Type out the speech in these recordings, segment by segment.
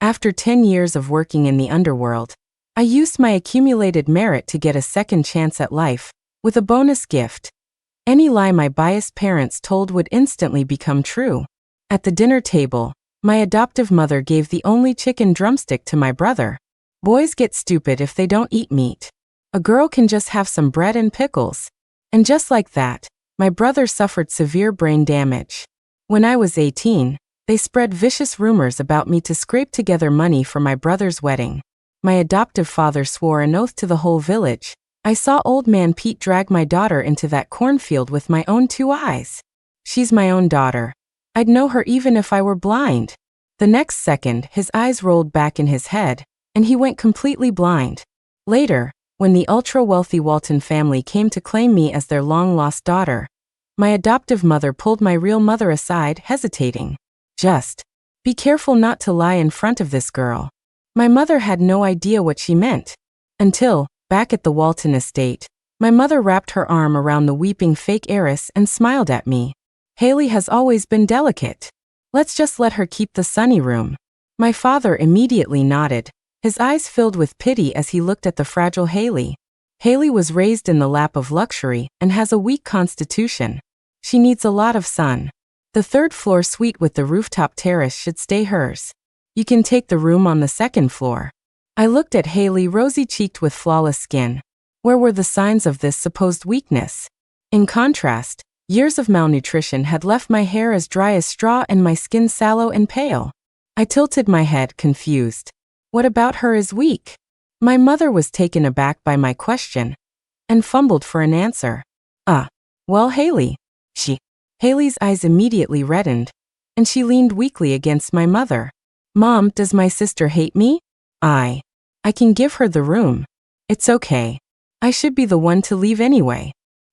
After 10 years of working in the underworld, I used my accumulated merit to get a second chance at life, with a bonus gift. Any lie my biased parents told would instantly become true. At the dinner table, my adoptive mother gave the only chicken drumstick to my brother. Boys get stupid if they don't eat meat. A girl can just have some bread and pickles. And just like that, my brother suffered severe brain damage. When I was 18, they spread vicious rumors about me to scrape together money for my brother's wedding. My adoptive father swore an oath to the whole village. I saw Old Man Pete drag my daughter into that cornfield with my own 2 eyes. She's my own daughter. I'd know her even if I were blind. The next second, his eyes rolled back in his head, and he went completely blind. Later, when the ultra-wealthy Walton family came to claim me as their long-lost daughter, my adoptive mother pulled my real mother aside, hesitating. Just be careful not to lie in front of this girl. My mother had no idea what she meant. Until, back at the Walton estate, my mother wrapped her arm around the weeping fake heiress and smiled at me. Haley has always been delicate. Let's just let her keep the sunny room. My father immediately nodded, his eyes filled with pity as he looked at the fragile Haley. Haley was raised in the lap of luxury and has a weak constitution. She needs a lot of sun. The 3rd floor suite with the rooftop terrace should stay hers. You can take the room on the 2nd floor. I looked at Haley, rosy-cheeked with flawless skin. Where were the signs of this supposed weakness? In contrast, years of malnutrition had left my hair as dry as straw and my skin sallow and pale. I tilted my head, confused. What about her is weak? My mother was taken aback by my question and fumbled for an answer. Well, Haley. Haley's eyes immediately reddened, and she leaned weakly against my mother. Mom, does my sister hate me? I can give her the room. It's okay. I should be the one to leave anyway.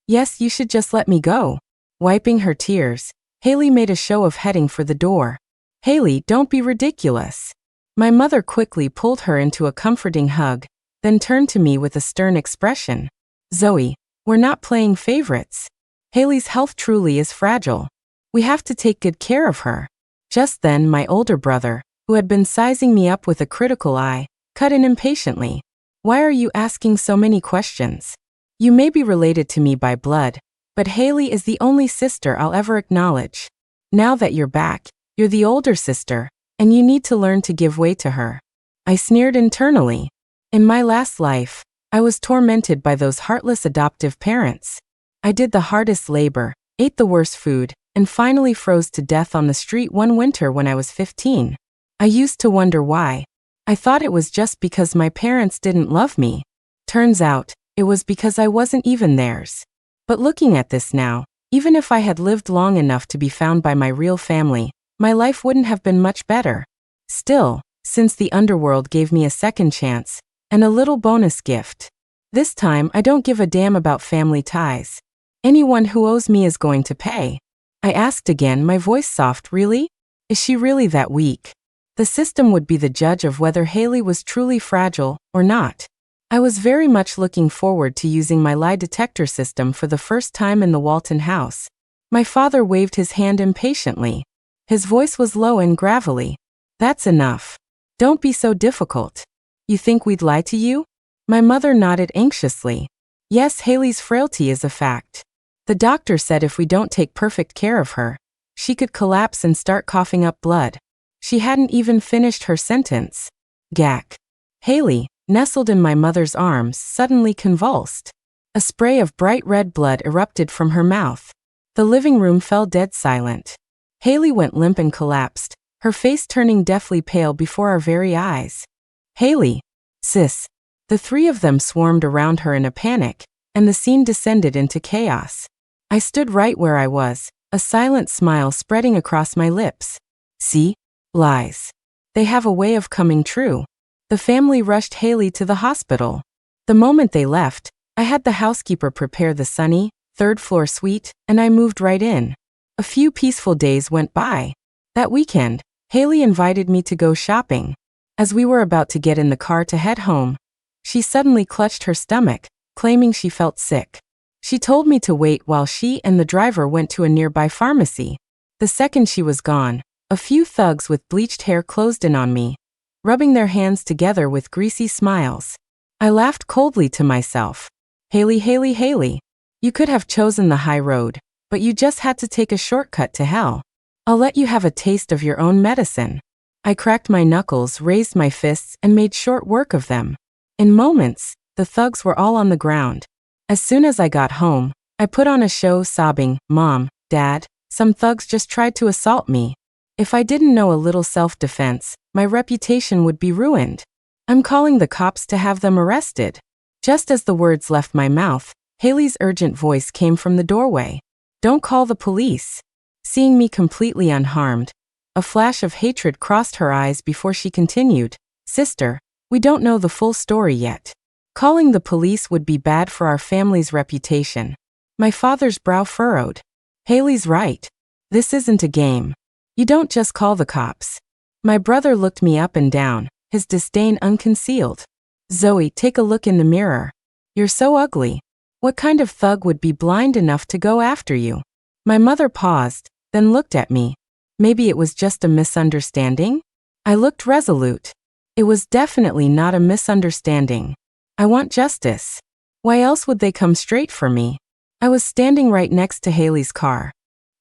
Yes, you should just let me go. Wiping her tears, Haley made a show of heading for the door. Haley, don't be ridiculous. My mother quickly pulled her into a comforting hug, then turned to me with a stern expression. Zoe, we're not playing favorites. Haley's health truly is fragile. We have to take good care of her. Just then, my older brother, who had been sizing me up with a critical eye, cut in impatiently. Why are you asking so many questions? You may be related to me by blood, but Haley is the only sister I'll ever acknowledge. Now that you're back, you're the older sister, and you need to learn to give way to her. I sneered internally. In my last life, I was tormented by those heartless adoptive parents. I did the hardest labor, ate the worst food, and finally froze to death on the street one winter when I was 15. I used to wonder why. I thought it was just because my parents didn't love me. Turns out, it was because I wasn't even theirs. But looking at this now, even if I had lived long enough to be found by my real family, my life wouldn't have been much better. Still, since the underworld gave me a second chance, and a little bonus gift. This time, I don't give a damn about family ties. Anyone who owes me is going to pay. I asked again, my voice soft. Really? Is she really that weak? The system would be the judge of whether Haley was truly fragile or not. I was very much looking forward to using my lie detector system for the first time in the Walton house. My father waved his hand impatiently. His voice was low and gravelly. That's enough. Don't be so difficult. You think we'd lie to you? My mother nodded anxiously. Yes, Haley's frailty is a fact. The doctor said if we don't take perfect care of her, she could collapse and start coughing up blood. She hadn't even finished her sentence. Gack. Haley, nestled in my mother's arms, suddenly convulsed. A spray of bright red blood erupted from her mouth. The living room fell dead silent. Haley went limp and collapsed, her face turning deathly pale before our very eyes. Haley. Sis. The 3 of them swarmed around her in a panic, and the scene descended into chaos. I stood right where I was, a silent smile spreading across my lips. See? Lies. They have a way of coming true. The family rushed Haley to the hospital. The moment they left, I had the housekeeper prepare the sunny, 3rd floor suite, and I moved right in. A few peaceful days went by. That weekend, Haley invited me to go shopping. As we were about to get in the car to head home, she suddenly clutched her stomach, claiming she felt sick. She told me to wait while she and the driver went to a nearby pharmacy. The second she was gone, a few thugs with bleached hair closed in on me. rubbing their hands together with greasy smiles. I laughed coldly to myself. Haley, Haley, Haley. You could have chosen the high road, but you just had to take a shortcut to hell. I'll let you have a taste of your own medicine. I cracked my knuckles, raised my fists, and made short work of them. In moments, the thugs were all on the ground. As soon as I got home, I put on a show sobbing, "Mom, Dad, some thugs just tried to assault me." If I didn't know a little self-defense, my reputation would be ruined. I'm calling the cops to have them arrested. Just as the words left my mouth, Haley's urgent voice came from the doorway. "Don't call the police." Seeing me completely unharmed, a flash of hatred crossed her eyes before she continued, "Sister, we don't know the full story yet. Calling the police would be bad for our family's reputation." My father's brow furrowed. "Haley's right. This isn't a game. You don't just call the cops." My brother looked me up and down, his disdain unconcealed. "Zoe, take a look in the mirror. You're so ugly. What kind of thug would be blind enough to go after you?" My mother paused, then looked at me. Maybe it was just a misunderstanding? I looked resolute. It was definitely not a misunderstanding. I want justice. Why else would they come straight for me? I was standing right next to Haley's car.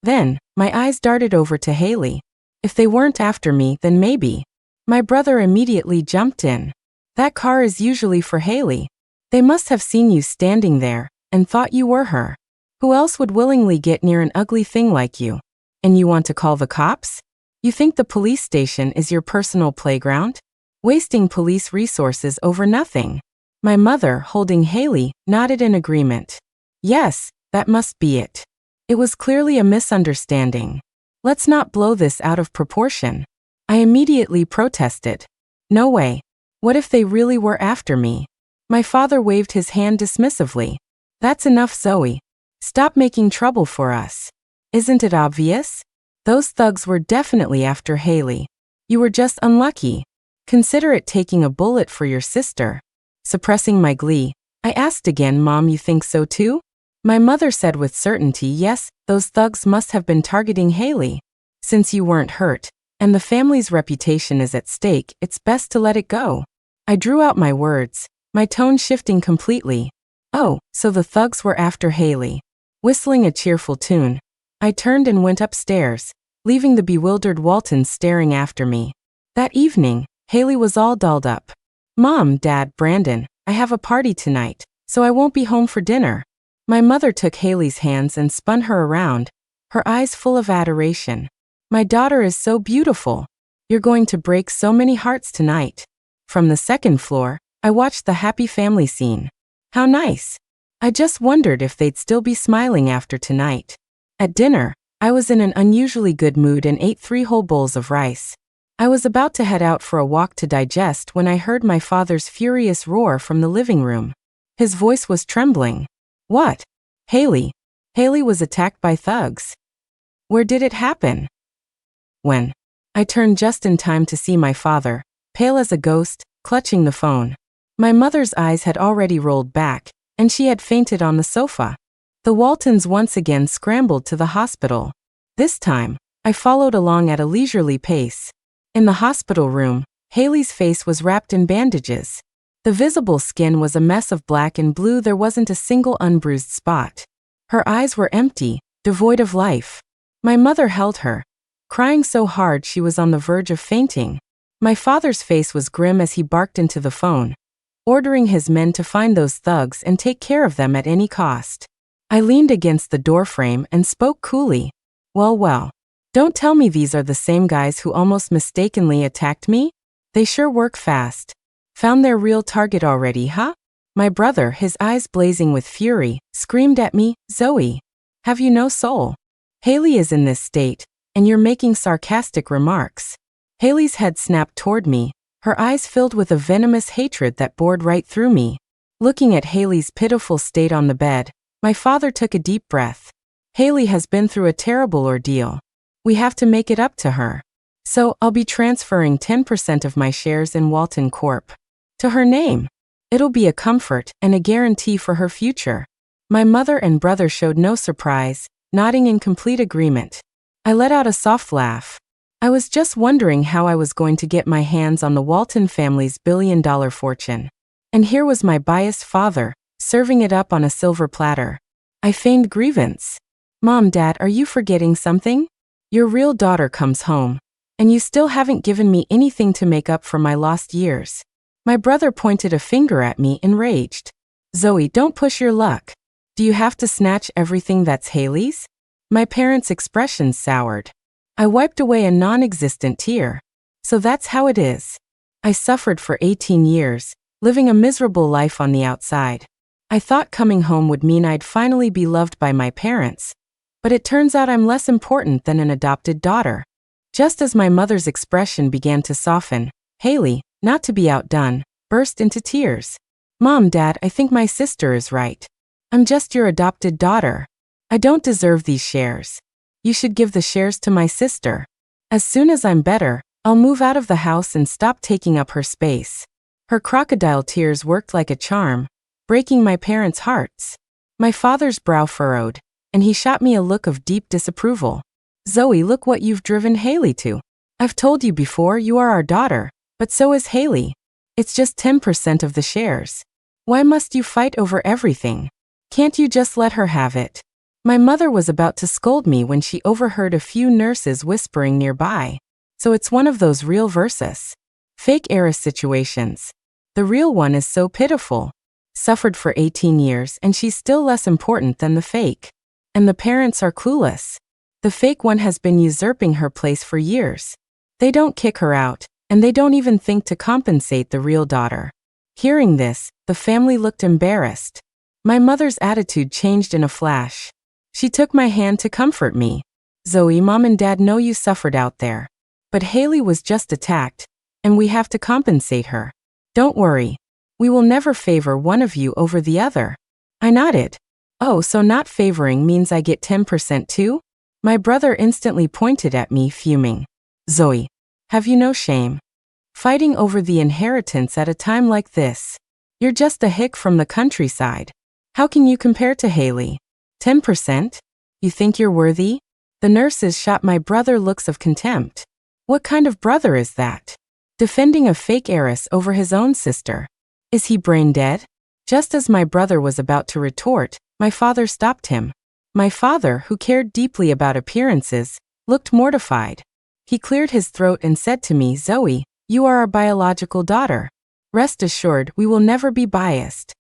Then, my eyes darted over to Haley. If they weren't after me, then maybe. My brother immediately jumped in. "That car is usually for Haley. They must have seen you standing there and thought you were her. Who else would willingly get near an ugly thing like you? And you want to call the cops? You think the police station is your personal playground? Wasting police resources over nothing." My mother, holding Haley, nodded in agreement. "Yes, that must be it. It was clearly a misunderstanding. Let's not blow this out of proportion." I immediately protested. "No way. What if they really were after me?" My father waved his hand dismissively. "That's enough, Zoe. Stop making trouble for us. Isn't it obvious? Those thugs were definitely after Haley. You were just unlucky. Consider it taking a bullet for your sister." Suppressing my glee, I asked again, "Mom, you think so too?" My mother said with certainty, "Yes, those thugs must have been targeting Haley. Since you weren't hurt, and the family's reputation is at stake, it's best to let it go." I drew out my words, my tone shifting completely. "Oh, so the thugs were after Haley." Whistling a cheerful tune, I turned and went upstairs, leaving the bewildered Waltons staring after me. That evening, Haley was all dolled up. "Mom, Dad, Brandon, I have a party tonight, so I won't be home for dinner." My mother took Haley's hands and spun her around, her eyes full of adoration. "My daughter is so beautiful. You're going to break so many hearts tonight." From the second floor, I watched the happy family scene. How nice. I just wondered if they'd still be smiling after tonight. At dinner, I was in an unusually good mood and ate 3 whole bowls of rice. I was about to head out for a walk to digest when I heard my father's furious roar from the living room. His voice was trembling. "What? Haley? Haley was attacked by thugs. Where did it happen?" "When?" I turned just in time to see my father, pale as a ghost, clutching the phone. My mother's eyes had already rolled back, and she had fainted on the sofa. The Waltons once again scrambled to the hospital. This time, I followed along at a leisurely pace. In the hospital room, Haley's face was wrapped in bandages. The visible skin was a mess of black and blue. There wasn't a single unbruised spot. Her eyes were empty, devoid of life. My mother held her, crying so hard she was on the verge of fainting. My father's face was grim as he barked into the phone, ordering his men to find those thugs and take care of them at any cost. I leaned against the doorframe and spoke coolly. Well. Don't tell me these are the same guys who almost mistakenly attacked me? They sure work fast. Found their real target already, huh?" My brother, his eyes blazing with fury, screamed at me, "Zoe, have you no soul? Haley is in this state, and you're making sarcastic remarks." Haley's head snapped toward me, her eyes filled with a venomous hatred that bored right through me. Looking at Haley's pitiful state on the bed, my father took a deep breath. "Haley has been through a terrible ordeal. We have to make it up to her. So, I'll be transferring 10% of my shares in Walton Corp. to her name. It'll be a comfort and a guarantee for her future." My mother and brother showed no surprise, nodding in complete agreement. I let out a soft laugh. I was just wondering how I was going to get my hands on the Walton family's billion-dollar fortune. And here was my biased father, serving it up on a silver platter. I feigned grievance. Mom, Dad, are you forgetting something? Your real daughter comes home. And you still haven't given me anything to make up for my lost years. My brother pointed a finger at me, enraged. Zoe, don't push your luck. Do you have to snatch everything that's Haley's? My parents' expressions soured. I wiped away a non-existent tear. So that's how it is. I suffered for 18 years, living a miserable life on the outside. I thought coming home would mean I'd finally be loved by my parents. But it turns out I'm less important than an adopted daughter. Just as my mother's expression began to soften, Haley, not to be outdone, burst into tears. Mom, Dad, I think my sister is right. I'm just your adopted daughter. I don't deserve these shares. You should give the shares to my sister. As soon as I'm better, I'll move out of the house and stop taking up her space. Her crocodile tears worked like a charm, breaking my parents' hearts. My father's brow furrowed, and he shot me a look of deep disapproval. Zoe, look what you've driven Haley to. I've told you before, you are our daughter, but so is Haley. It's just 10% of the shares. Why must you fight over everything? Can't you just let her have it? My mother was about to scold me when she overheard a few nurses whispering nearby. So it's one of those real versus fake heiress situations. The real one is so pitiful. Suffered for 18 years and she's still less important than the fake. And the parents are clueless. The fake one has been usurping her place for years. They don't kick her out, and they don't even think to compensate the real daughter. Hearing this, the family looked embarrassed. My mother's attitude changed in a flash. She took my hand to comfort me. Zoe, Mom and Dad know you suffered out there. But Haley was just attacked, and we have to compensate her. Don't worry. We will never favor one of you over the other. I nodded. Oh, so not favoring means I get 10% too? My brother instantly pointed at me, fuming. Zoe, have you no shame? Fighting over the inheritance at a time like this. You're just a hick from the countryside. How can you compare to Haley? 10%? You think you're worthy? The nurses shot my brother looks of contempt. What kind of brother is that? Defending a fake heiress over his own sister. Is he brain dead? Just as my brother was about to retort, my father stopped him. My father, who cared deeply about appearances, looked mortified. He cleared his throat and said to me, Zoe, you are our biological daughter. Rest assured, we will never be biased.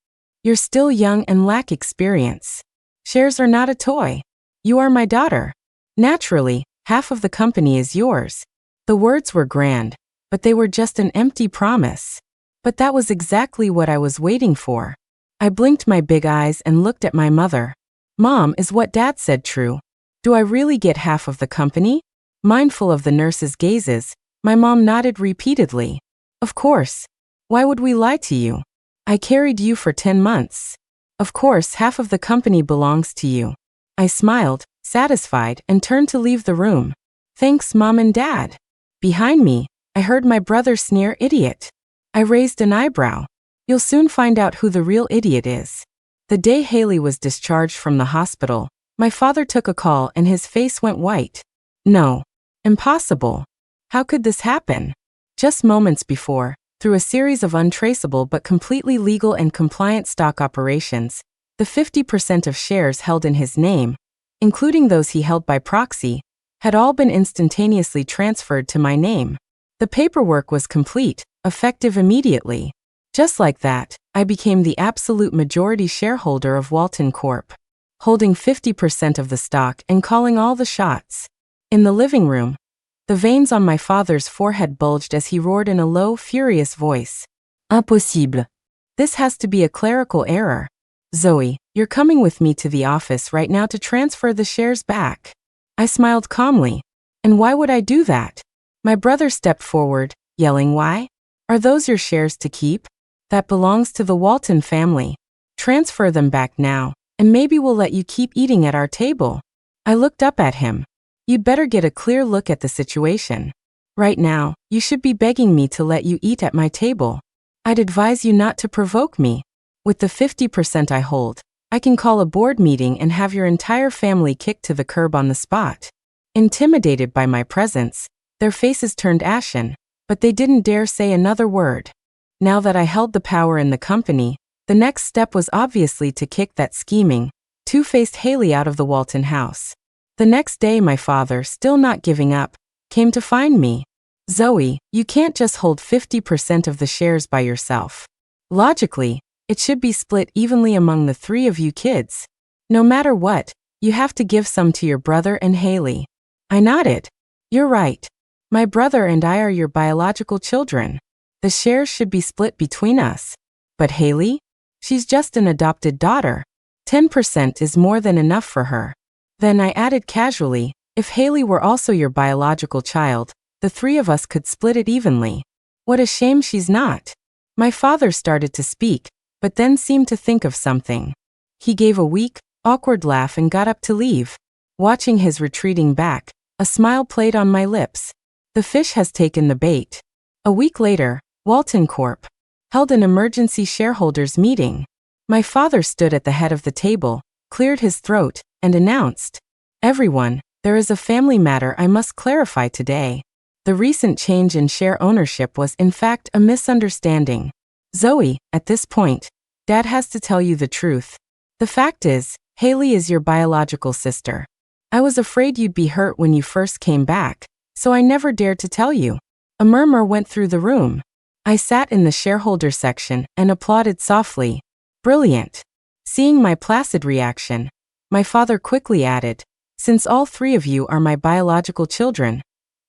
You're still young and lack experience. Shares are not a toy. You are my daughter. Naturally, half of the company is yours. The words were grand, but they were just an empty promise. But that was exactly what I was waiting for. I blinked my big eyes and looked at my mother. Mom, is what Dad said true? Do I really get half of the company? Mindful of the nurses' gazes, my mom nodded repeatedly. Of course. Why would we lie to you? I carried you for 10 months. Of course, half of the company belongs to you. I smiled, satisfied, and turned to leave the room. Thanks, Mom and Dad. Behind me, I heard my brother sneer, idiot. I raised an eyebrow. You'll soon find out who the real idiot is. The day Haley was discharged from the hospital, my father took a call and his face went white. No. Impossible. How could this happen? Just moments before, through a series of untraceable but completely legal and compliant stock operations, the 50% of shares held in his name, including those he held by proxy, had all been instantaneously transferred to my name. The paperwork was complete, effective immediately. Just like that, I became the absolute majority shareholder of Walton Corp, holding 50% of the stock and calling all the shots. In the living room, the veins on my father's forehead bulged as he roared in a low, furious voice. Impossible. This has to be a clerical error. Zoe, you're coming with me to the office right now to transfer the shares back. I smiled calmly. And why would I do that? My brother stepped forward, yelling, why? Are those your shares to keep? That belongs to the Walton family. Transfer them back now, and maybe we'll let you keep eating at our table. I looked up at him. You'd better get a clear look at the situation. Right now, you should be begging me to let you eat at my table. I'd advise you not to provoke me. With the 50% I hold, I can call a board meeting and have your entire family kicked to the curb on the spot. Intimidated by my presence, Their faces turned ashen, but they didn't dare say another word. Now that I held the power in the company, the next step was obviously to kick that scheming, two-faced Haley out of the Walton house. The next day my father, still not giving up, came to find me. Zoe, you can't just hold 50% of the shares by yourself. Logically, it should be split evenly among the three of you kids. No matter what, you have to give some to your brother and Haley. I nodded. You're right. My brother and I are your biological children. The shares should be split between us. But Haley? She's just an adopted daughter. 10% is more than enough for her. Then I added casually, if Haley were also your biological child, the three of us could split it evenly. What a shame she's not. My father started to speak, but then seemed to think of something. He gave a weak, awkward laugh and got up to leave. Watching his retreating back, a smile played on my lips. The fish has taken the bait. A week later, Walton Corp. held an emergency shareholders meeting. My father stood at the head of the table, cleared his throat, and announced, "Everyone, there is a family matter I must clarify today. The recent change in share ownership was in fact a misunderstanding. Zoe, at this point, Dad has to tell you the truth. The fact is, Haley is your biological sister. I was afraid you'd be hurt when you first came back, so I never dared to tell you." A murmur went through the room. I sat in the shareholder section and applauded softly. Brilliant. Seeing my placid reaction, my father quickly added, "Since all three of you are my biological children,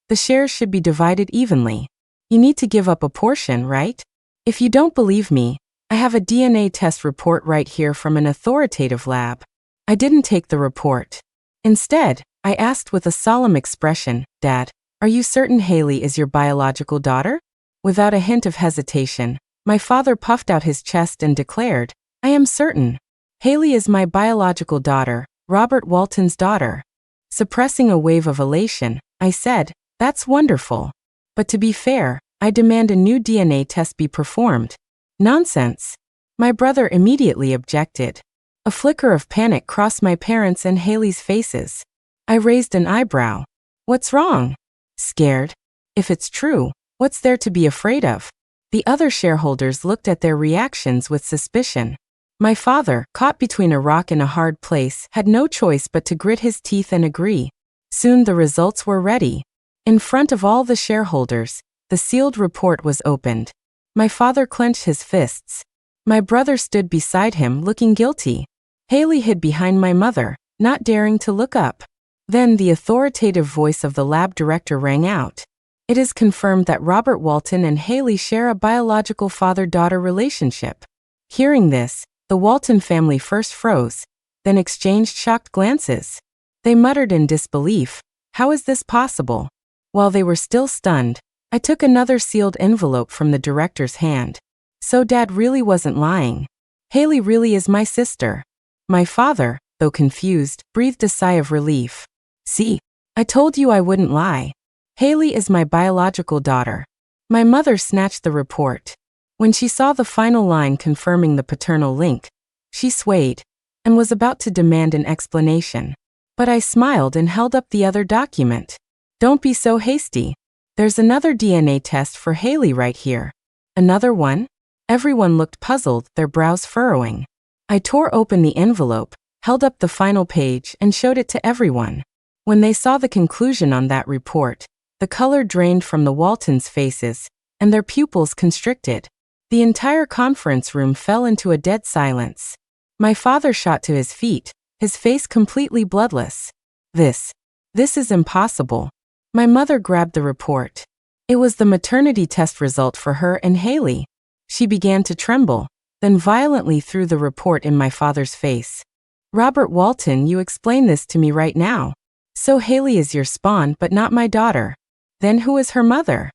the shares should be divided evenly. You need to give up a portion, right? If you don't believe me, I have a DNA test report right here from an authoritative lab." I didn't take the report. Instead, I asked with a solemn expression, "Dad, are you certain Haley is your biological daughter?" Without a hint of hesitation, my father puffed out his chest and declared, "I am certain. Haley is my biological daughter, Robert Walton's daughter." Suppressing a wave of elation, I said, "That's wonderful. But to be fair, I demand a new DNA test be performed." "Nonsense." My brother immediately objected. A flicker of panic crossed my parents' and Haley's faces. I raised an eyebrow. "What's wrong?" "Scared. If it's true, what's there to be afraid of?" The other shareholders looked at their reactions with suspicion. My father, caught between a rock and a hard place, had no choice but to grit his teeth and agree. Soon the results were ready. In front of all the shareholders, the sealed report was opened. My father clenched his fists. My brother stood beside him looking guilty. Haley hid behind my mother, not daring to look up. Then the authoritative voice of the lab director rang out. "It is confirmed that Robert Walton and Haley share a biological father-daughter relationship." Hearing this, the Walton family first froze, then exchanged shocked glances. They muttered in disbelief, "How is this possible?" While they were still stunned, I took another sealed envelope from the director's hand. So Dad really wasn't lying. Haley really is my sister. My father, though confused, breathed a sigh of relief. "See, I told you I wouldn't lie. Haley is my biological daughter." My mother snatched the report. When she saw the final line confirming the paternal link, she swayed and was about to demand an explanation. But I smiled and held up the other document. "Don't be so hasty. There's another DNA test for Haley right here." "Another one?" Everyone looked puzzled, their brows furrowing. I tore open the envelope, held up the final page, and showed it to everyone. When they saw the conclusion on that report, the color drained from the Waltons' faces, and their pupils constricted. The entire conference room fell into a dead silence. My father shot to his feet, his face completely bloodless. This is impossible." My mother grabbed the report. It was the maternity test result for her and Haley. She began to tremble, then violently threw the report in my father's face. "Robert Walton, you explain this to me right now. So Haley is your spawn but not my daughter. Then who is her mother?"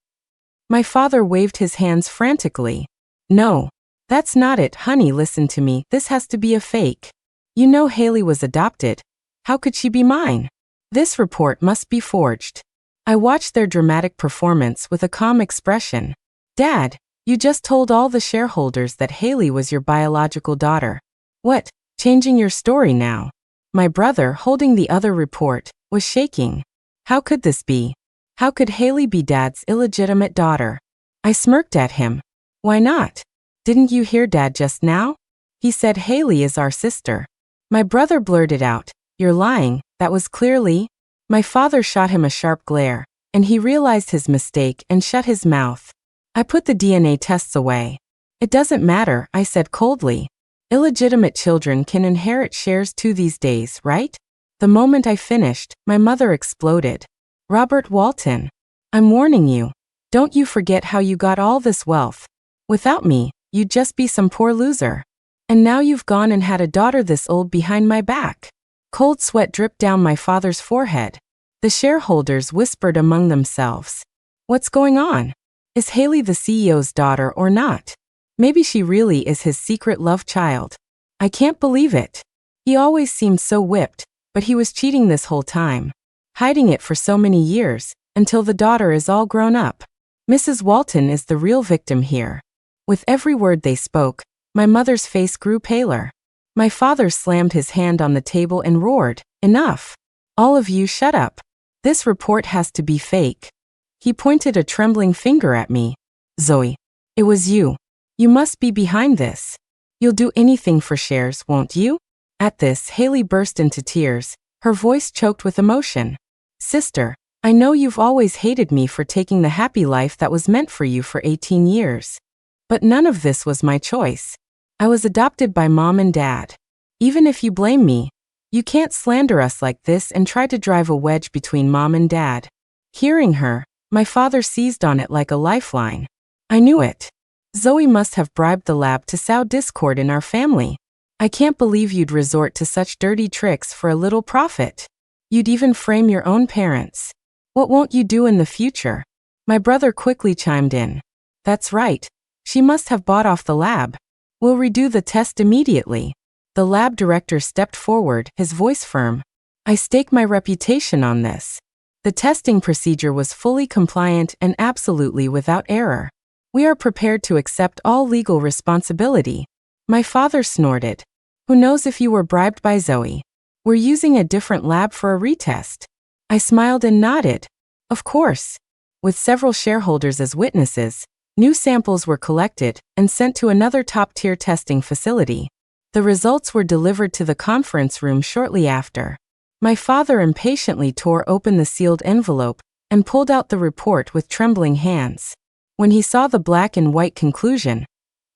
My father waved his hands frantically. "No, that's not it, honey, listen to me, this has to be a fake. You know Haley was adopted. How could she be mine? This report must be forged." I watched their dramatic performance with a calm expression. "Dad, you just told all the shareholders that Haley was your biological daughter. What, changing your story now?" My brother, holding the other report, was shaking. "How could this be? How could Haley be Dad's illegitimate daughter? I smirked at him. Why not? Didn't you hear Dad just now? He said Haley is our sister. My brother blurted out, "You're lying, that was clearly." My father shot him a sharp glare, and he realized his mistake and shut his mouth. I put the DNA tests away. It doesn't matter, I said coldly. Illegitimate children can inherit shares too these days, right? The moment I finished, my mother exploded. Robert Walton, I'm warning you. Don't you forget how you got all this wealth. Without me, you'd just be some poor loser. And now you've gone and had a daughter this old behind my back. Cold sweat dripped down my father's forehead. The shareholders whispered among themselves. What's going on? Is Haley the CEO's daughter or not? Maybe she really is his secret love child. I can't believe it. He always seemed so whipped, but he was cheating this whole time. Hiding it for so many years, until the daughter is all grown up. Mrs. Walton is the real victim here. With every word they spoke, my mother's face grew paler. My father slammed his hand on the table and roared, "Enough! All of you shut up. This report has to be fake." He pointed a trembling finger at me. "Zoe, it was you. You must be behind this. You'll do anything for shares, won't you?" At this, Haley burst into tears, her voice choked with emotion. "Sister, I know you've always hated me for taking the happy life that was meant for you for 18 years. But none of this was my choice. I was adopted by Mom and Dad. Even if you blame me, you can't slander us like this and try to drive a wedge between Mom and Dad." Hearing her, my father seized on it like a lifeline. "I knew it. Zoe must have bribed the lab to sow discord in our family. I can't believe you'd resort to such dirty tricks for a little profit. You'd even frame your own parents. What won't you do in the future?" My brother quickly chimed in. "That's right. She must have bought off the lab. We'll redo the test immediately." The lab director stepped forward, his voice firm. "I stake my reputation on this." The testing procedure was fully compliant and absolutely without error. "We are prepared to accept all legal responsibility." My father snorted. "Who knows if you were bribed by Zoe? We're using a different lab for a retest." I smiled and nodded. Of course. With several shareholders as witnesses, new samples were collected and sent to another top-tier testing facility. The results were delivered to the conference room shortly after. My father impatiently tore open the sealed envelope and pulled out the report with trembling hands. When he saw the black and white conclusion,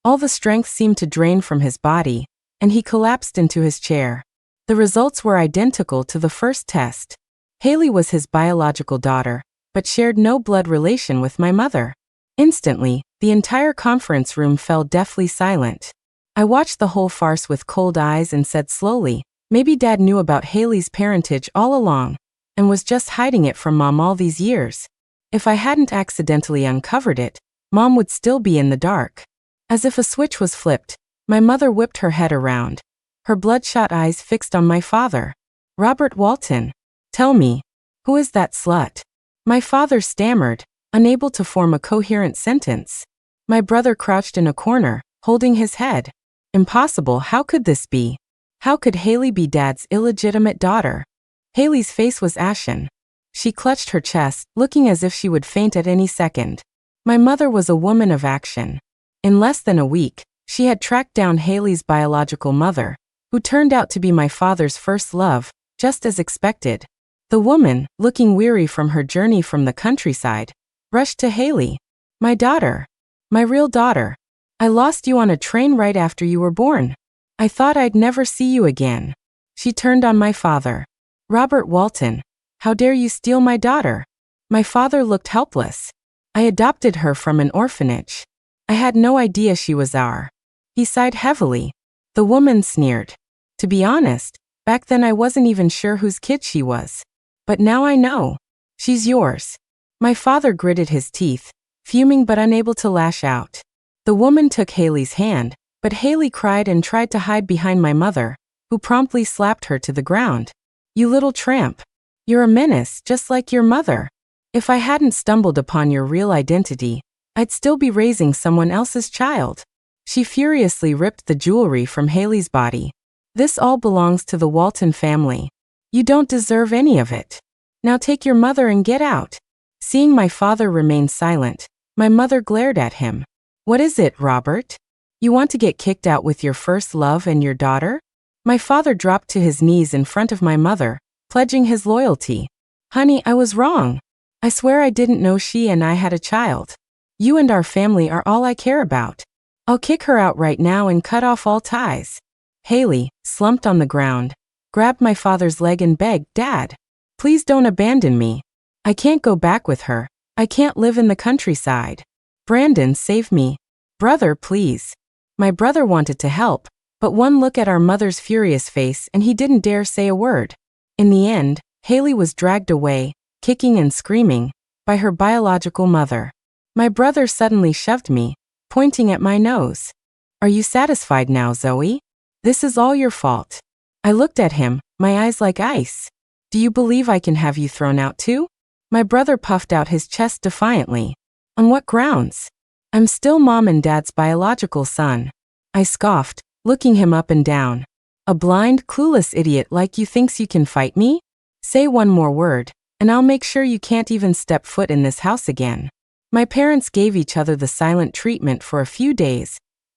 all the strength seemed to drain from his body, and he collapsed into his chair. The results were identical to the first test. Haley was his biological daughter, but shared no blood relation with my mother. Instantly, the entire conference room fell deathly silent. I watched the whole farce with cold eyes and said slowly, "Maybe Dad knew about Haley's parentage all along, and was just hiding it from Mom all these years. If I hadn't accidentally uncovered it, Mom would still be in the dark." As if a switch was flipped, my mother whipped her head around, her bloodshot eyes fixed on my father. "Robert Walton, tell me, who is that slut?" My father stammered, unable to form a coherent sentence. My brother crouched in a corner, holding his head. Impossible, how could this be? How could Haley be Dad's illegitimate daughter? Haley's face was ashen. She clutched her chest, looking as if she would faint at any second. My mother was a woman of action. In less than a week, she had tracked down Haley's biological mother, who turned out to be my father's first love, just as expected. The woman, looking weary from her journey from the countryside, rushed to Haley. "My daughter. My real daughter. I lost you on a train right after you were born. I thought I'd never see you again." She turned on my father. "Robert Walton, how dare you steal my daughter?" My father looked helpless. "I adopted her from an orphanage. I had no idea she was our." He sighed heavily. The woman sneered. "To be honest, back then I wasn't even sure whose kid she was. But now I know. She's yours." My father gritted his teeth, fuming but unable to lash out. The woman took Haley's hand, but Haley cried and tried to hide behind my mother, who promptly slapped her to the ground. "You little tramp. You're a menace, just like your mother. If I hadn't stumbled upon your real identity, I'd still be raising someone else's child." She furiously ripped the jewelry from Haley's body. "This all belongs to the Walton family. You don't deserve any of it. Now take your mother and get out." Seeing my father remain silent, my mother glared at him. What is it, Robert? You want to get kicked out with your first love and your daughter? My father dropped to his knees in front of my mother, pledging his loyalty. Honey, I was wrong. I swear I didn't know she and I had a child. You and our family are all I care about. I'll kick her out right now and cut off all ties. Haley, slumped on the ground, grabbed my father's leg and begged, Dad, please don't abandon me. I can't go back with her. I can't live in the countryside. Brandon, save me. Brother, please. My brother wanted to help, but one look at our mother's furious face and he didn't dare say a word. In the end, Haley was dragged away, kicking and screaming, by her biological mother. My brother suddenly shoved me, pointing at my nose. Are you satisfied now, Zoe? This is all your fault. I looked at him, my eyes like ice. Do you believe I can have you thrown out too? My brother puffed out his chest defiantly. On what grounds? I'm still Mom and Dad's biological son. I scoffed, looking him up and down. A blind, clueless idiot like you thinks you can fight me? Say one more word, and I'll make sure you can't even step foot in this house again. My parents gave each other the silent treatment for a few days,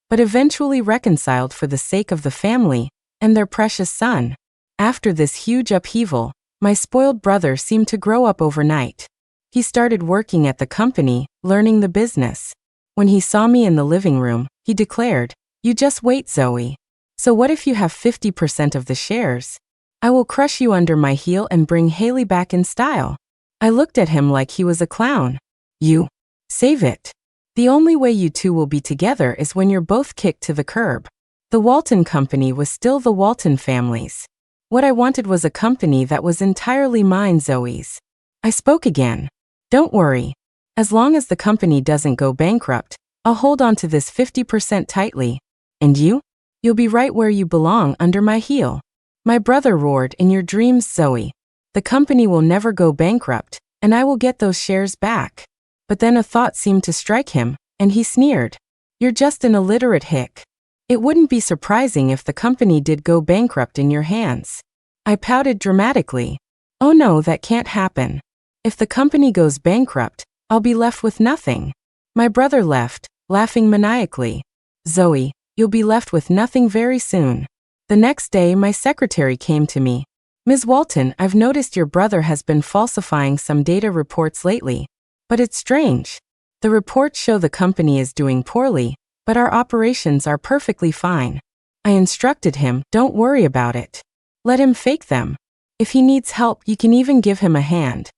but eventually reconciled for the sake of the family and their precious son. After this huge upheaval, my spoiled brother seemed to grow up overnight. He started working at the company, learning the business. When he saw me in the living room, he declared, You just wait, Zoe. So what if you have 50% of the shares? I will crush you under my heel and bring Haley back in style. I looked at him like he was a clown. You. Save it. The only way you two will be together is when you're both kicked to the curb. The Walton Company was still the Walton family's. What I wanted was a company that was entirely mine, Zoe's. I spoke again. Don't worry. As long as the company doesn't go bankrupt, I'll hold on to this 50% tightly. And you? You'll be right where you belong, under my heel. My brother roared, In your dreams, Zoe. The company will never go bankrupt, and I will get those shares back. But then a thought seemed to strike him, and he sneered. You're just an illiterate hick. It wouldn't be surprising if the company did go bankrupt in your hands. I pouted dramatically. Oh no, that can't happen. If the company goes bankrupt, I'll be left with nothing. My brother left, laughing maniacally. Zoe, you'll be left with nothing very soon. The next day, my secretary came to me. Ms. Walton, I've noticed your brother has been falsifying some data reports lately. But it's strange. The reports show the company is doing poorly, but our operations are perfectly fine. I instructed him, don't worry about it. Let him fake them. If he needs help, you can even give him a hand.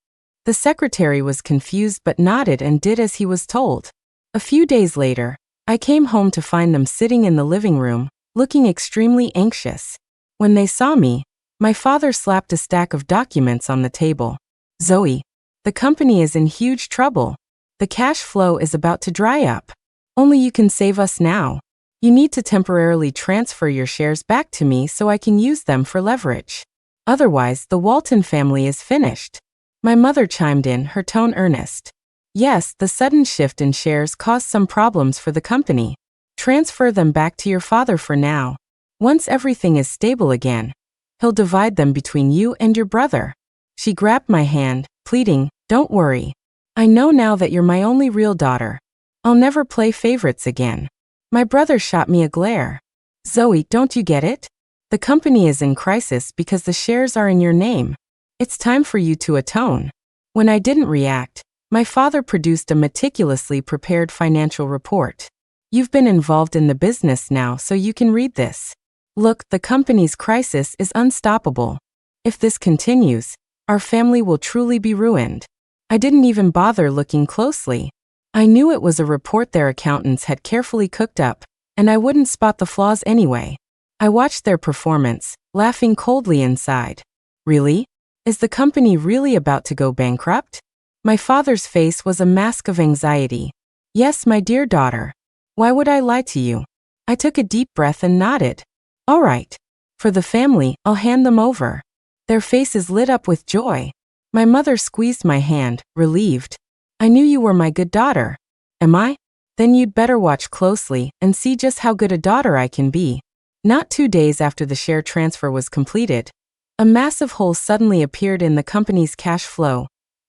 The secretary was confused but nodded and did as he was told. A few days later, I came home to find them sitting in the living room, looking extremely anxious. When they saw me, my father slapped a stack of documents on the table. Zoe, the company is in huge trouble. The cash flow is about to dry up. Only you can save us now. You need to temporarily transfer your shares back to me so I can use them for leverage. Otherwise, the Walton family is finished. My mother chimed in, her tone earnest. Yes, the sudden shift in shares caused some problems for the company. Transfer them back to your father for now. Once everything is stable again, he'll divide them between you and your brother. She grabbed my hand, pleading, Don't worry. I know now that you're my only real daughter. I'll never play favorites again. My brother shot me a glare. Zoe, don't you get it? The company is in crisis because the shares are in your name. It's time for you to atone. When I didn't react, my father produced a meticulously prepared financial report. You've been involved in the business now, so you can read this. Look, the company's crisis is unstoppable. If this continues, our family will truly be ruined. I didn't even bother looking closely. I knew it was a report their accountants had carefully cooked up, and I wouldn't spot the flaws anyway. I watched their performance, laughing coldly inside. Really? Is the company really about to go bankrupt? My father's face was a mask of anxiety. Yes, my dear daughter. Why would I lie to you? I took a deep breath and nodded. All right. For the family, I'll hand them over. Their faces lit up with joy. My mother squeezed my hand, relieved. I knew you were my good daughter. Am I? Then you'd better watch closely and see just how good a daughter I can be. Not 2 days after the share transfer was completed, a massive hole suddenly appeared in the company's cash flow.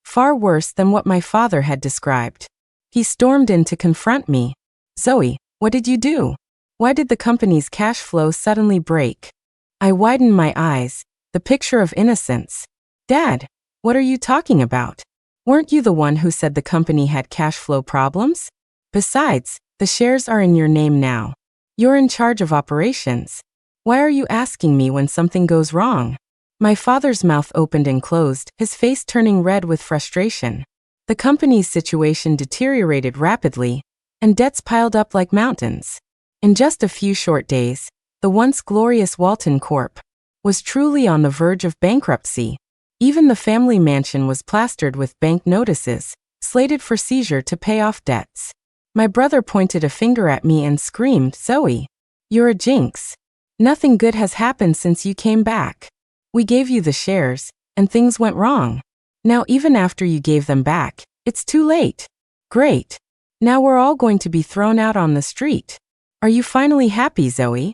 far worse than what my father had described. He stormed in to confront me. Zoe, what did you do? Why did the company's cash flow suddenly break? I widened my eyes, the picture of innocence. Dad, what are you talking about? Weren't you the one who said the company had cash flow problems? Besides, the shares are in your name now. You're in charge of operations. Why are you asking me when something goes wrong? My father's mouth opened and closed, his face turning red with frustration. The company's situation deteriorated rapidly, and debts piled up like mountains. In just a few short days, the once glorious Walton Corp. Was truly on the verge of bankruptcy. Even the family mansion was plastered with bank notices, slated for seizure to pay off debts. My brother pointed a finger at me and screamed, Zoe, you're a jinx. Nothing good has happened since you came back. We gave you the shares, and things went wrong. Now even after you gave them back, it's too late. Great. Now we're all going to be thrown out on the street. Are you finally happy, Zoe?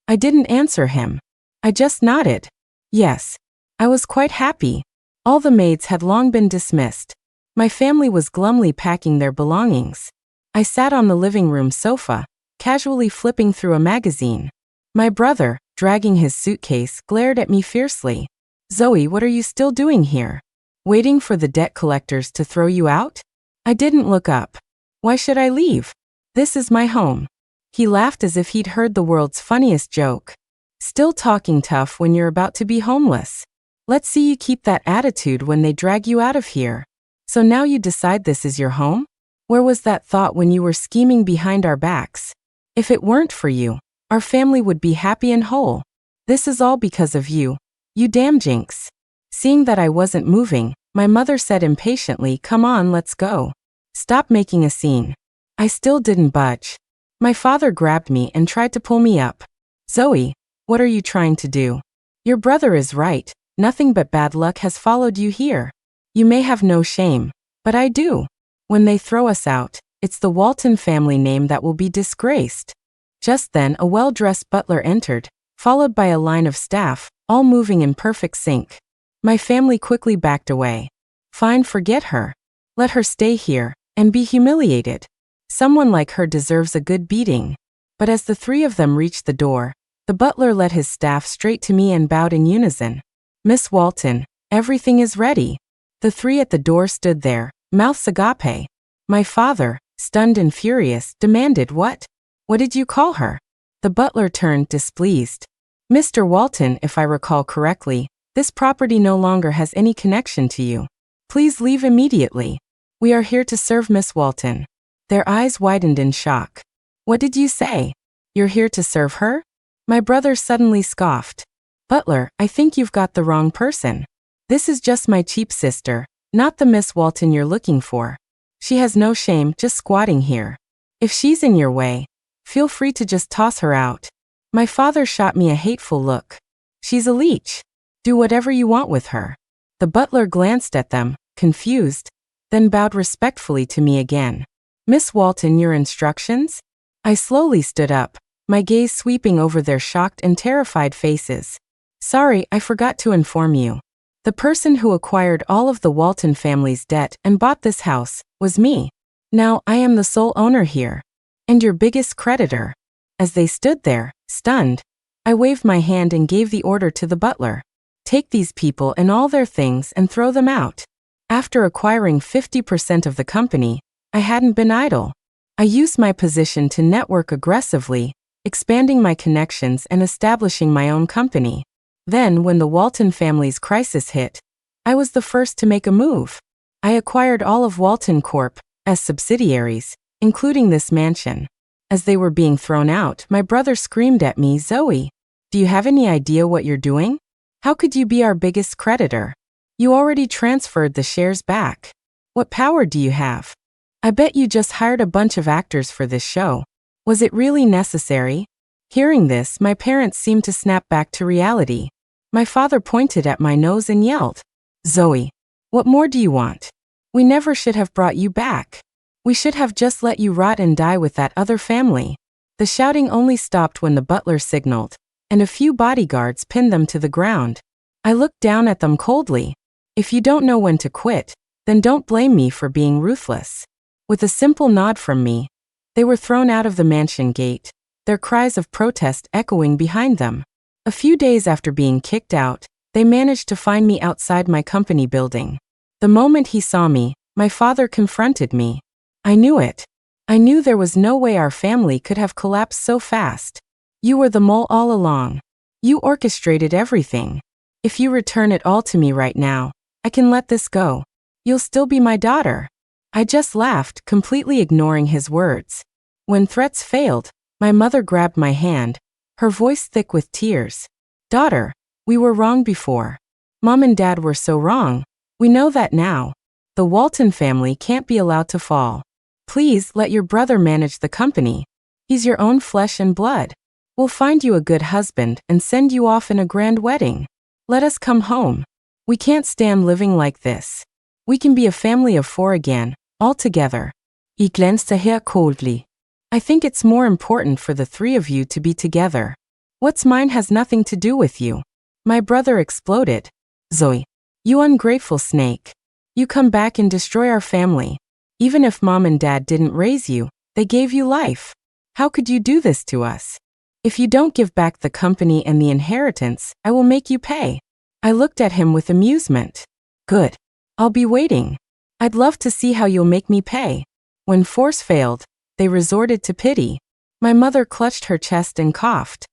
I didn't answer him. I just nodded. Yes. I was quite happy. All the maids had long been dismissed. My family was glumly packing their belongings. I sat on the living room sofa, casually flipping through a magazine. My brother, dragging his suitcase, glared at me fiercely. Zoe, what are you still doing here? Waiting for the debt collectors to throw you out? I didn't look up. Why should I leave? This is my home. He laughed as if he'd heard the world's funniest joke. Still talking tough when you're about to be homeless. Let's see you keep that attitude when they drag you out of here. So now you decide this is your home? Where was that thought when you were scheming behind our backs? If it weren't for you, our family would be happy and whole. This is all because of you. You damn jinx. Seeing that I wasn't moving, my mother said impatiently, come on, let's go. Stop making a scene. I still didn't budge. My father grabbed me and tried to pull me up. Zoe, what are you trying to do? Your brother is right. Nothing but bad luck has followed you here. You may have no shame, but I do. When they throw us out, it's the Walton family name that will be disgraced. Just then a well-dressed butler entered, followed by a line of staff, all moving in perfect sync. My family quickly backed away. Fine, forget her. Let her stay here, and be humiliated. Someone like her deserves a good beating. But as the three of them reached the door, the butler led his staff straight to me and bowed in unison. Miss Walton, everything is ready. The three at the door stood there, mouths agape. My father, stunned and furious, demanded, what? What did you call her? The butler turned displeased. Mr. Walton, if I recall correctly, this property no longer has any connection to you. Please leave immediately. We are here to serve Miss Walton. Their eyes widened in shock. What did you say? You're here to serve her? My brother suddenly scoffed. Butler, I think you've got the wrong person. This is just my cheap sister, not the Miss Walton you're looking for. She has no shame just squatting here. If she's in your way, feel free to just toss her out. My father shot me a hateful look. She's a leech. Do whatever you want with her. The butler glanced at them, confused, then bowed respectfully to me again. Miss Walton, your instructions? I slowly stood up, my gaze sweeping over their shocked and terrified faces. Sorry, I forgot to inform you. The person who acquired all of the Walton family's debt and bought this house was me. Now I am the sole owner here, and your biggest creditor. As they stood there, stunned, I waved my hand and gave the order to the butler. Take these people and all their things and throw them out. After acquiring 50% of the company, I hadn't been idle. I used my position to network aggressively, expanding my connections and establishing my own company. Then, when the Walton family's crisis hit, I was the first to make a move. I acquired all of Walton Corp. As subsidiaries, including this mansion. As they were being thrown out, my brother screamed at me, Zoe, do you have any idea what you're doing? How could you be our biggest creditor? You already transferred the shares back. What power do you have? I bet you just hired a bunch of actors for this show. Was it really necessary? Hearing this, my parents seemed to snap back to reality. My father pointed at my nose and yelled, Zoe, what more do you want? We never should have brought you back. We should have just let you rot and die with that other family. The shouting only stopped when the butler signaled, and a few bodyguards pinned them to the ground. I looked down at them coldly. If you don't know when to quit, Then don't blame me for being ruthless. With a simple nod from me, they were thrown out of the mansion gate, their cries of protest echoing behind them. A few days after being kicked out, they managed to find me outside my company building. The moment he saw me, my father confronted me. I knew it. I knew there was no way our family could have collapsed so fast. You were the mole all along. You orchestrated everything. If you return it all to me right now, I can let this go. You'll still be my daughter. I just laughed, completely ignoring his words. When threats failed, my mother grabbed my hand, her voice thick with tears. Daughter, we were wrong before. Mom and Dad were so wrong. We know that now. The Walton family can't be allowed to fall. Please let your brother manage the company. He's your own flesh and blood. We'll find you a good husband and send you off in a grand wedding. Let us come home. We can't stand living like this. We can be a family of 4 again, all together. He glanced at her coldly. I think it's more important for the 3 of you to be together. What's mine has nothing to do with you. My brother exploded. Zoe, you ungrateful snake. You come back and destroy our family. Even if Mom and Dad didn't raise you, they gave you life. How could you do this to us? If you don't give back the company and the inheritance, I will make you pay. I looked at him with amusement. Good. I'll be waiting. I'd love to see how you'll make me pay. When force failed, they resorted to pity. My mother clutched her chest and coughed.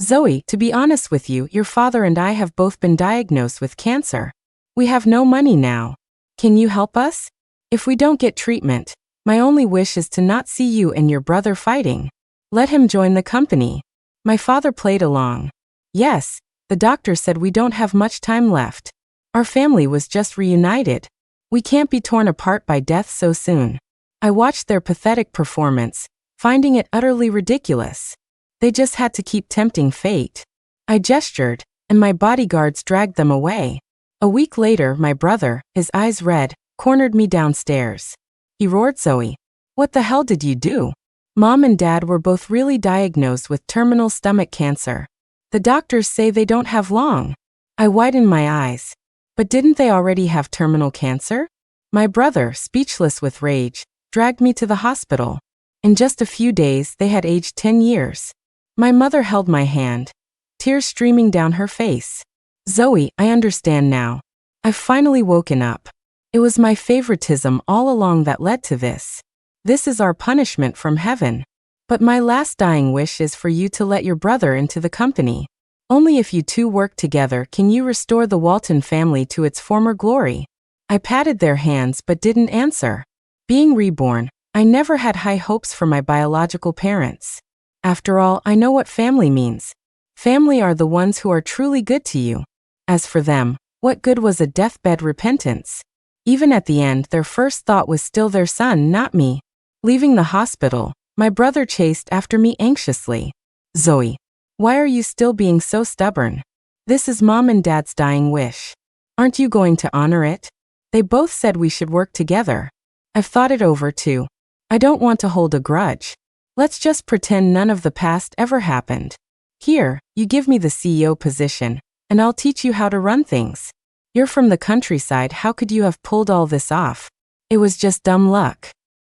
Zoe, to be honest with you, your father and I have both been diagnosed with cancer. We have no money now. Can you help us? If we don't get treatment, my only wish is to not see you and your brother fighting. Let him join the company. My father played along. Yes, the doctor said we don't have much time left. Our family was just reunited. We can't be torn apart by death so soon. I watched their pathetic performance, finding it utterly ridiculous. They just had to keep tempting fate. I gestured, and my bodyguards dragged them away. A week later, my brother, his eyes red, cornered me downstairs. He roared, Zoe, what the hell did you do? Mom and Dad were both really diagnosed with terminal stomach cancer. The doctors say they don't have long. I widened my eyes. But didn't they already have terminal cancer? My brother, speechless with rage, dragged me to the hospital. In just a few days, they had aged 10 years. My mother held my hand, tears streaming down her face. Zoe, I understand now. I've finally woken up. It was my favoritism all along that led to this. This is our punishment from heaven. But my last dying wish is for you to let your brother into the company. Only if you two work together can you restore the Walton family to its former glory. I patted their hands but didn't answer. Being reborn, I never had high hopes for my biological parents. After all, I know what family means. Family are the ones who are truly good to you. As for them, what good was a deathbed repentance? Even at the end, their first thought was still their son, not me. Leaving the hospital, my brother chased after me anxiously. Zoe, why are you still being so stubborn? This is Mom and Dad's dying wish. Aren't you going to honor it? They both said we should work together. I've thought it over too. I don't want to hold a grudge. Let's just pretend none of the past ever happened. Here, you give me the CEO position, and I'll teach you how to run things. You're from the countryside, how could you have pulled all this off? It was just dumb luck.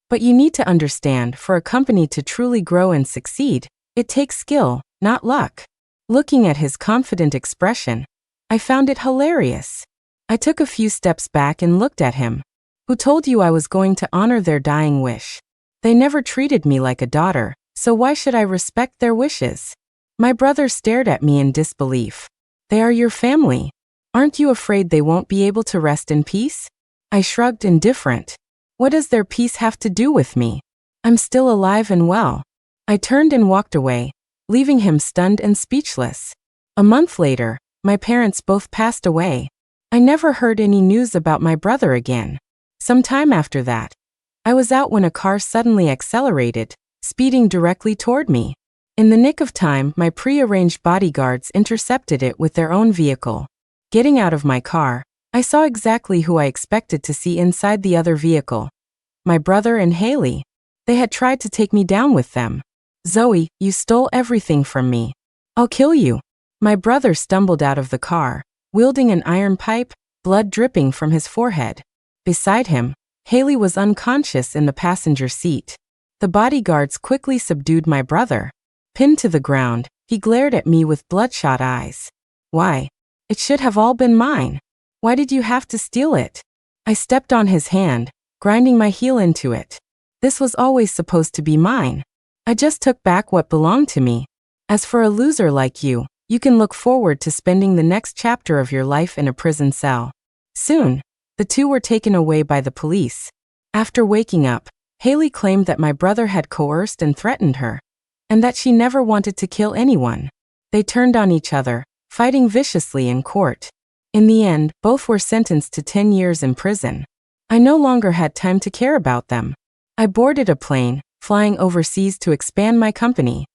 But you need to understand, for a company to truly grow and succeed, it takes skill, not luck. Looking at his confident expression, I found it hilarious. I took a few steps back and looked at him. Who told you I was going to honor their dying wish? They never treated me like a daughter, so why should I respect their wishes? My brother stared at me in disbelief. They are your family. Aren't you afraid they won't be able to rest in peace? I shrugged, indifferent. What does their peace have to do with me? I'm still alive and well. I turned and walked away, leaving him stunned and speechless. A month later, my parents both passed away. I never heard any news about my brother again. Some time after that, I was out when a car suddenly accelerated, speeding directly toward me. In the nick of time, my pre-arranged bodyguards intercepted it with their own vehicle. Getting out of my car, I saw exactly who I expected to see inside the other vehicle. My brother and Haley. They had tried to take me down with them. Zoe, you stole everything from me. I'll kill you. My brother stumbled out of the car, wielding an iron pipe, blood dripping from his forehead. Beside him, Haley was unconscious in the passenger seat. The bodyguards quickly subdued my brother. Pinned to the ground, he glared at me with bloodshot eyes. Why? It should have all been mine. Why did you have to steal it? I stepped on his hand, grinding my heel into it. This was always supposed to be mine. I just took back what belonged to me. As for a loser like you, you can look forward to spending the next chapter of your life in a prison cell. Soon, the two were taken away by the police. After waking up, Haley claimed that my brother had coerced and threatened her, and that she never wanted to kill anyone. They turned on each other, fighting viciously in court. In the end, both were sentenced to 10 years in prison. I no longer had time to care about them. I boarded a plane, flying overseas to expand my company.